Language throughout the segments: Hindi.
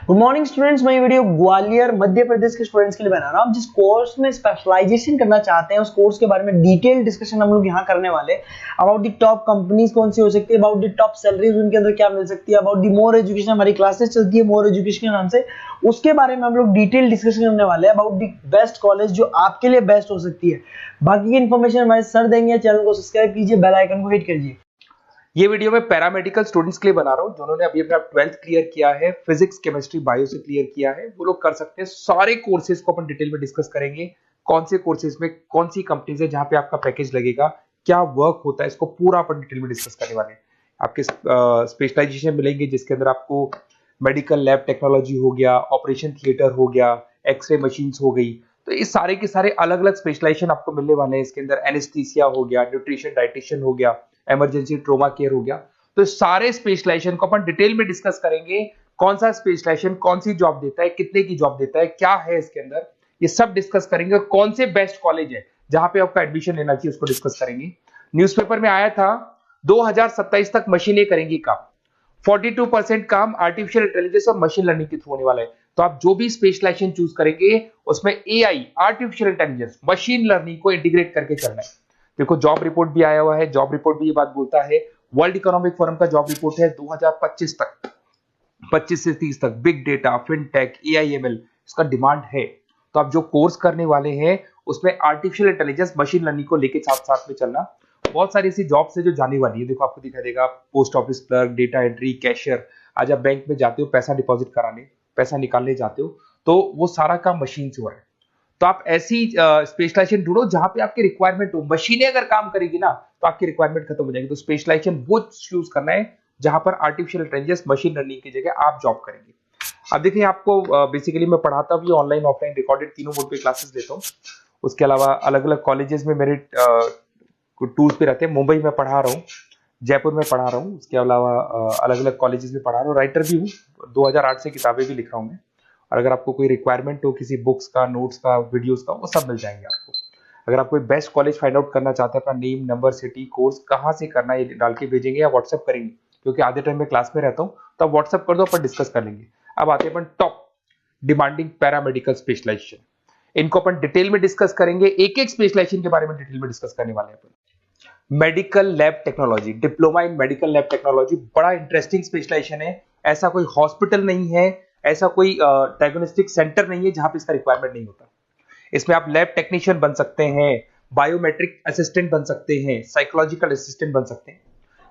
Good morning students. मैं ये वीडियो ग्वालियर मध्य प्रदेश के स्टूडेंट्स के लिए बना रहा हूँ। जिस कोर्स में स्पेशलाइजेशन करना चाहते हैं उस कोर्स के बारे में डिटेल डिस्कशन हम लोग यहाँ करने वाले हैं। अबाउट द टॉप कंपनीज कौन सी हो सकती है, अबाउट द टॉप सैलरीज उनके अंदर क्या मिल सकती है, अबाउट द मोर एजुकेशन, हमारी क्लासेस चलती है मोर एजुकेशन के नाम से, उसके बारे में हम लोग डिटेल डिस्कशन करने वाले हैं। अबाउट द बेस्ट कॉलेज जो आपके लिए बेस्ट हो सकती है। बाकी की इन्फॉर्मेशन हमारे सर देंगे। चैनल को सब्सक्राइब कीजिए, बेल आइकन को हिट कीजिए। ये वीडियो मैं पैरामेडिकल स्टूडेंट्स के लिए बना रहा हूँ जिन्होंने अभी अपना 12th क्लियर किया है, फिजिक्स केमिस्ट्री बायो से क्लियर किया है, वो लोग कर सकते हैं। सारे कोर्सेज को अपन डिटेल में डिस्कस करेंगे। कौन से कोर्सेज में कौन सी कंपनीज है जहां पे आपका पैकेज लगेगा, क्या वर्क होता है, इसको पूरा अपन डिटेल में डिस्कस करने वाले हैं। आपके स्पेशलाइजेशन मिलेंगे जिसके अंदर आपको मेडिकल लैब टेक्नोलॉजी हो गया, ऑपरेशन थिएटर हो गया, एक्सरे मशीन हो गई। तो ये सारे के सारे अलग अलग स्पेशलाइजेशन आपको मिलने वाले हैं। इसके अंदर एनेस्थीसिया हो गया, न्यूट्रिशन डाइटिशियन हो गया, इमरजेंसी ट्रोमा केयर हो गया। तो सारे स्पेशलाइजेशन को अपन डिटेल में डिस्कस करेंगे। कौन सा स्पेशलाइजेशन कौन सी जॉब देता है, कितने की जॉब देता है, क्या है इसके अंदर, ये सब डिस्कस करेंगे। कौन से बेस्ट कॉलेज है जहां पे आपका एडमिशन लेना चाहिए उसको डिस्कस करेंगे। न्यूज़पेपर में आया था 2027 तक मशीनें करेंगी काम। 42% काम आर्टिफिशियल इंटेलिजेंस और मशीन लर्निंग के थ्रू होने वाला है। तो आप जो भी स्पेशलाइजेशन चूज करेंगे उसमें AI, artificial intelligence, machine learning को इंटीग्रेट करके चलना है। देखो जॉब रिपोर्ट भी आया हुआ है। जॉब रिपोर्ट भी ये बात बोलता है, वर्ल्ड इकोनॉमिक फोरम का जॉब रिपोर्ट है 2025 तक, 25 से 30 तक बिग डेटा, फिनटेक, एआईएमएल इसका डिमांड है। तो आप जो कोर्स करने वाले हैं उसमें आर्टिफिशियल इंटेलिजेंस, मशीन लर्निंग को लेके साथ साथ में चलना। बहुत सारी ऐसी जॉब्स है जो जाने वाली है। देखो आपको दिखाई देगा post office clerk, data entry, cashier. आज आप बैंक में जाते हो पैसा डिपॉजिट कराने, पैसा निकालने जाते हो, तो वो सारा काम मशीन से हो रहा है। तो आप ऐसी स्पेशलाइजेशन ढूंढो जहां पे आपकी रिक्वायरमेंट हो। मशीनें अगर काम करेगी ना तो आपकी रिक्वायरमेंट खत्म हो जाएगी। तो स्पेशलाइजेशन वो चूज करना है जहां पर आर्टिफिशियल इंटेलिजेंस, मशीन लर्निंग की जगह आप जॉब करेंगे। अब देखिए आपको बेसिकली मैं पढ़ाता भी ऑनलाइन ऑफलाइन रिकॉर्डेड तीनों मोड पे क्लासेस देता हूँ। उसके अलावा अलग अलग कॉलेजेस में मेरे टूर्स पे रहते हैं। मुंबई में पढ़ा रहा हूँ, जयपुर में पढ़ा रहा हूँ, उसके अलावा अलग अलग कॉलेजेस में पढ़ा रहा हूँ। राइटर भी हूँ, 2008 से किताबें भी लिख रहा हूँ मैं। और अगर आपको कोई रिक्वायरमेंट हो किसी बुक्स का, नोट्स का, वीडियोस का, वो सब मिल जाएंगे आपको। अगर आप कोई बेस्ट कॉलेज फाइंड आउट करना चाहते हैं, अपना नेम, नंबर, सिटी, कोर्स कहाँ से करना है ये डाल के भेजेंगे या व्हाट्सएप करेंगे, क्योंकि आधे टाइम में क्लास में रहता हूँ, तो आप व्हाट्सएप कर दो, अपन डिस्कस कर लेंगे। अब आते हैं अपन टॉप डिमांडिंग पैरामेडिकल स्पेशलाइजेशन। इनको अपन डिटेल में डिस्कस करेंगे। एक एक स्पेशलाइजेशन के बारे में डिटेल में डिस्कस करने वाले हैं अपन। Medical lab technology, diploma in medical lab technology बड़ा इंटरेस्टिंग स्पेशलाइजेशन है। ऐसा कोई हॉस्पिटल नहीं है, ऐसा कोई डायग्नोस्टिक सेंटर नहीं है जहां पे इसका रिक्वायरमेंट नहीं होता। इसमें आप लैब टेक्नीशियन बन सकते हैं, बायोमेट्रिक असिस्टेंट बन सकते हैं, साइकोलॉजिकल असिस्टेंट बन सकते हैं।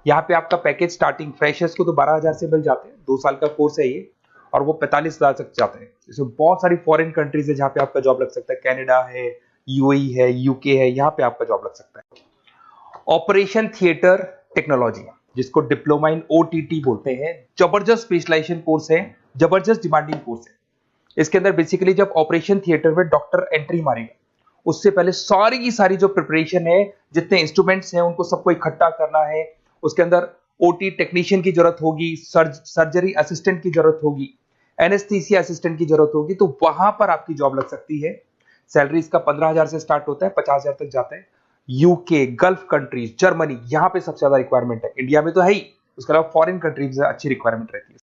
यहाँ पे आपका पैकेज स्टार्टिंग फ्रेशर्स को तो 12,000 से मिल जाते हैं। 2 साल का कोर्स है ये, और वो 45,000 तक जाते हैं। इसमें बहुत सारी फॉरेन कंट्रीज है जहाँ पे आपका जॉब लग सकता है। कनाडा है, यूएई है, यूके है, यहाँ पे आपका जॉब लग सकता है। ऑपरेशन थिएटर टेक्नोलॉजी, जिसको डिप्लोमा इन ओटीटी बोलते हैं, जबरदस्त स्पेशलाइजेशन कोर्स है, जबरदस्त डिमांडिंग कोर्स है। इसके अंदर बेसिकली जब ऑपरेशन थिएटर में डॉक्टर एंट्री मारेगा उससे पहले सारी की सारी जो प्रिपरेशन है, जितने इंस्ट्रूमेंट्स हैं उनको सबको इकट्ठा करना है। उसके अंदर ओटी टेक्नीशियन की जरूरत होगी, सर्जरी असिस्टेंट की जरूरत होगी, एनेस्थीसिया असिस्टेंट की जरूरत होगी। तो वहां पर आपकी जॉब लग सकती है। सैलरी इसका 15,000 से स्टार्ट होता है, 50,000 तक जाता है। यूके, गल्फ कंट्रीज, जर्मनी, यहाँ पे सबसे ज्यादा रिक्वायरमेंट है। इंडिया में तो है ही, उसके अलावा फॉरेन कंट्रीज में अच्छी रिक्वायरमेंट रहती है।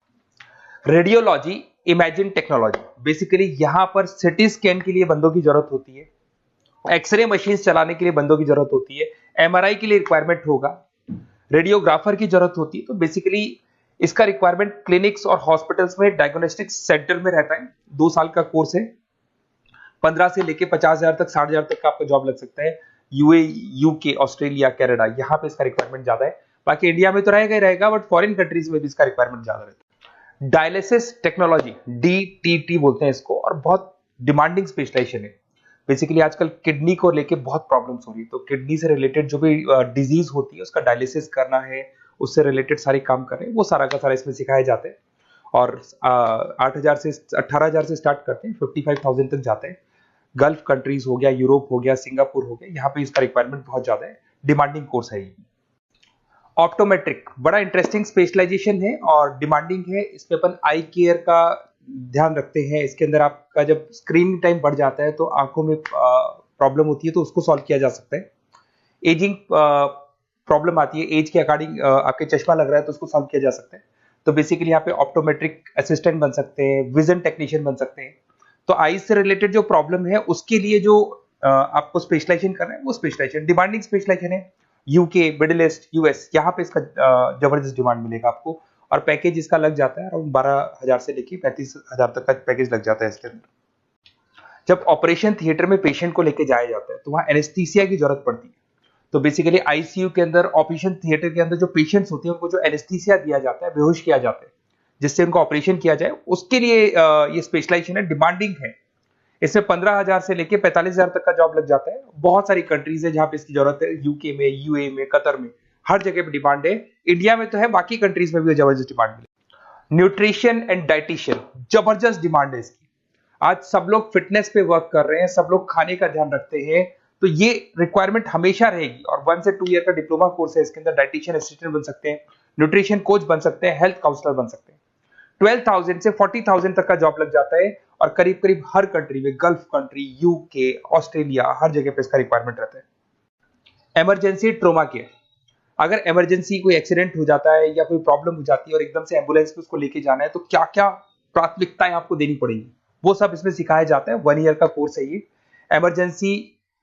रेडियोलॉजी इमेजिन टेक्नोलॉजी, बेसिकली यहां पर सिटी स्कैन के लिए बंदों की जरूरत होती है, एक्सरे मशीन चलाने के लिए बंदों की जरूरत होती है, एमआरआई के लिए रिक्वायरमेंट होगा, रेडियोग्राफर की जरूरत होती है। तो बेसिकली इसका रिक्वायरमेंट क्लिनिक्स और हॉस्पिटल्स में, डायग्नोस्टिक सेंटर में रहता है। 2 साल का कोर्स है। 15 से लेके 50,000 तक, 60,000 तक का आपका जॉब लग सकता है। यूए, यूके, ऑस्ट्रेलिया, कनाडा, यहाँ पे इसका रिक्वायरमेंट ज्यादा है। बाकी इंडिया में तो रहेगा ही रहेगा, बट फॉरेन कंट्रीज में भी इसका रिक्वायरमेंट ज्यादा रहता है। डायलिसिस टेक्नोलॉजी, डीटीटी बोलते हैं इसको, और बहुत डिमांडिंग स्पेशलाइजेशन है। बेसिकली आजकल किडनी को लेके बहुत प्रॉब्लम्स हो रही है, तो किडनी से रिलेटेड जो भी डिजीज होती है उसका डायलिसिस करना है, उससे रिलेटेड सारे काम कर रहे हैं, वो सारा का सारा इसमें सिखाया जाता है। और 8,000 से 18,000 से स्टार्ट करते हैं, 55,000 तक जाते हैं। गल्फ कंट्रीज हो गया, यूरोप हो गया, सिंगापुर हो गया, यहाँ पे इसका रिक्वायरमेंट बहुत ज्यादा है। डिमांडिंग कोर्स है ये। ऑप्टोमेट्रिक बड़ा इंटरेस्टिंग स्पेशलाइजेशन है और डिमांडिंग है। इसमें अपन आई केयर का ध्यान रखते हैं। इसके अंदर आपका जब स्क्रीन टाइम बढ़ जाता है तो आंखों में प्रॉब्लम होती है, तो उसको सॉल्व किया जा सकता है। एजिंग प्रॉब्लम आती है, एज के अकॉर्डिंग आपके चश्मा लग रहा है तो उसको सॉल्व किया जा सकता है। तो बेसिकली यहाँ पे ऑप्टोमेट्रिक असिस्टेंट बन सकते हैं, विजन टेक्नीशियन बन सकते हैं। तो आईज से रिलेटेड जो प्रॉब्लम है उसके लिए जो आपको स्पेशलाइजेशन करना है वो स्पेशलाइजेशन डिमांडिंग स्पेशलाइजेशन है। यूके, मिडिल ईस्ट, यूएस, यहाँ पे इसका जबरदस्त डिमांड मिलेगा आपको, और पैकेज इसका लग जाता है अराउंड 12,000 से लेके 35,000 तक का पैकेज लग जाता है इसके अंदर। जब ऑपरेशन थिएटर में पेशेंट को लेके जाया जाता है तो वहाँ एनेस्थीसिया की जरूरत पड़ती है। तो बेसिकली आईसीयू के अंदर, ऑपरेशन थिएटर के अंदर जो पेशेंट्स होते हैं उनको जो एनेस्थीसिया दिया जाता है, बेहोश किया जाता है, जिससे उनको ऑपरेशन किया जाए, उसके लिए ये स्पेशलाइजेशन है, डिमांडिंग है। इसमें 15,000 से लेके 45,000 तक का जॉब लग जाता है। बहुत सारी कंट्रीज है जहां पे इसकी जरूरत है, यूके में, यूए में, कतर में, हर जगह पे डिमांड है। इंडिया में तो है, बाकी कंट्रीज में भी जबरदस्त डिमांड मिले। न्यूट्रिशन एंड डाइटिशियन, जबरदस्त डिमांड है इसकी। आज सब लोग फिटनेस पे वर्क कर रहे हैं, सब लोग खाने का ध्यान रखते हैं, तो ये रिक्वायरमेंट हमेशा रहेगी। और 1 से 2 ईयर का डिप्लोमा कोर्स है इसके अंदर। डाइटिशियन असिस्टेंट बन सकते हैं, न्यूट्रिशन कोच बन सकते हैं, हेल्थ काउंसलर बन सकते हैं। 12,000 से 40,000 तक का जॉब लग जाता है, और करीब करीब हर कंट्री में, गल्फ कंट्री, यूके, ऑस्ट्रेलिया, हर जगह पे इसका रिक्वायरमेंट रहता है। इमरजेंसी ट्रोमा केयर, अगर इमरजेंसी कोई एक्सीडेंट हो जाता है या कोई प्रॉब्लम हो जाती है और एकदम से एम्बुलेंस में उसको लेके जाना है, तो क्या क्या प्राथमिकताएं आपको देनी पड़ेगी, वो सब इसमें सिखाया जाता है। 1 ईयर का कोर्स है ये। इमरजेंसी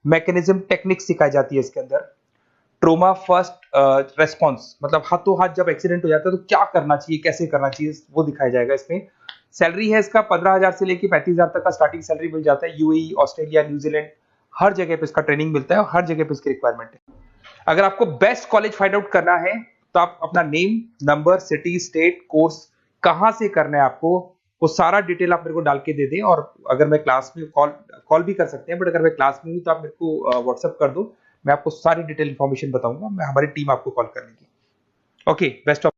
मैकेनिज्म टेक्निक सिखाई जाती है इसके अंदर। ट्रोमा फर्स्ट रेस्पॉन्स, मतलब हाथों हाथ जब एक्सीडेंट हो जाता है तो क्या करना चाहिए, कैसे करना चाहिए, वो दिखाया जाएगा इसमें। सैलरी है इसका 15,000 से लेके 35,000 तक का स्टार्टिंग सैलरी मिल जाता है। यूएई, ऑस्ट्रेलिया, न्यूजीलैंड, हर जगह पे इसका ट्रेनिंग मिलता है और हर जगह पे इसकी रिक्वायरमेंट है। अगर आपको बेस्ट कॉलेज फाइंड आउट करना है तो आप अपना name, number, city, state, course कहां से करना है आपको, वो सारा डिटेल आप मेरे को डाल के दे दें। और अगर मैं क्लास में कॉल भी कर सकते हैं, बट अगर मैं क्लास में हूं तो आप मेरे को व्हाट्सएप कर दो, मैं आपको सारी डिटेल इंफॉर्मेशन बताऊंगा, मैं हमारी टीम आपको कॉल कर लेगी। Okay, best of